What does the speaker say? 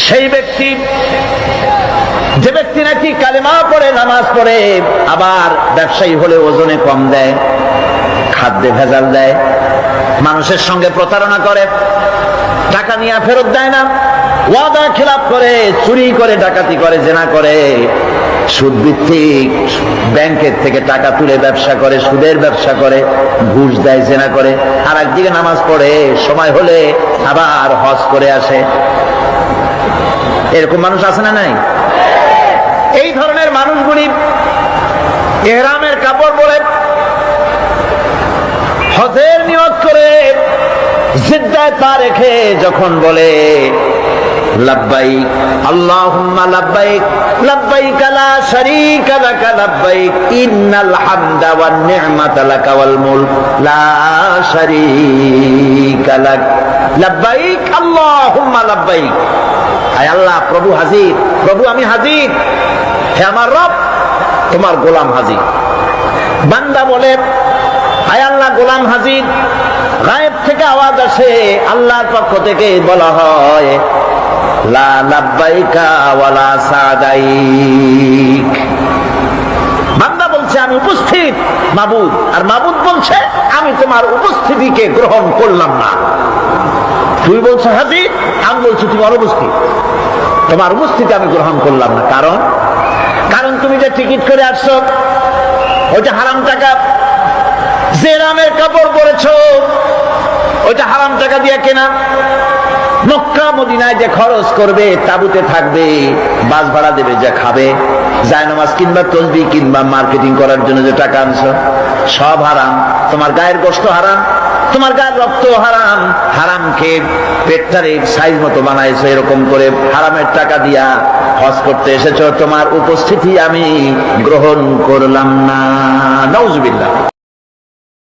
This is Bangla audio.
সেই ব্যক্তি যে ব্যক্তি নাকি কালেমা পড়ে, নামাজ পড়ে, আবার ব্যবসায়ী হলে ওজনে কম দেয়, খাদ্যে ভেজাল দেয়, মানুষের সঙ্গে প্রতারণা করে, টাকা নিয়ে ফেরত দেয় না, ওয়াদা খেলাপ করে, চুরি করে, ডাকাতি করে, জেনা করে, সুদ ভিত্তিক ব্যাংকের থেকে টাকা তুলে ব্যবসা করে, সুদের ব্যবসা করে, ঘুষ দেয়, জেনা করে, আর একদিকে নামাজ পড়ে, সময় হলে আবার হজ করে আসে। এরকম মানুষ আছে না নাই? এই ধরনের মানুষগুলি ইহরামের কাপড় পরে হজের নিয়ত করে জিদ্দায় পা রেখে যখন বলে লাব্বাইক আল্লাহুম্মা লাব্বাইক লাব্বাইক লা শারীকা লাকা লাব্বাইক ইন্নাল হামদা ওয়ান নি'মাতা লাকা ওয়াল মুলক লা শারীকা লাক লাব্বাইক আল্লাহুম্মা লাব্বাইক, আয় আল্লাহ, প্রভু হাজির, প্রভু আমি হাজির, হে আমার রব, তোমার গোলাম হাজির। বান্দা বলে আয় আল্লাহ, গোলাম হাজির। গায়েব থেকে আওয়াজ আসে, আল্লাহর পক্ষ থেকে বলা হয় লা লাব্বাইকা ওয়ালা সাদাইক। বান্দা বলছে আমি উপস্থিত মাবুদ, আর মাবুদ বলছে আমি তোমার উপস্থিতিকে গ্রহণ করলাম না। তুই বলছো হাজির, আমি বলছি তুমি অনুপস্থিত, তোমার উপস্থিতি আমি গ্রহণ করলাম না। কারণ তুমি যে টিকিট করে আসছো ওইটা হারাম টাকা, যে রামের কাপড় পরেছো ওইটা হারাম টাকা দিয়ে কেনা, মক্কা মদিনায় যে খরচ করবে, তাবুতে থাকবে, বাস ভাড়া দেবে, যা খাবে, জায়নামাজ কিংবা তসবিহ কিংবা মার্কেটিং করার জন্য যে টাকা আনছো, সব হারাম। তোমার গায়ের গোশত হারাম, তোমার গায়ের রক্ত হারাম। হারাম খেয়ে পেটটারে সাইজ মতো বানাইছো, এরকম করে হারামের টাকা দিয়া হজ করতে এসেছো, তোমার উপস্থিতি আমি গ্রহণ করলাম না। নাউজুবিল্লাহ।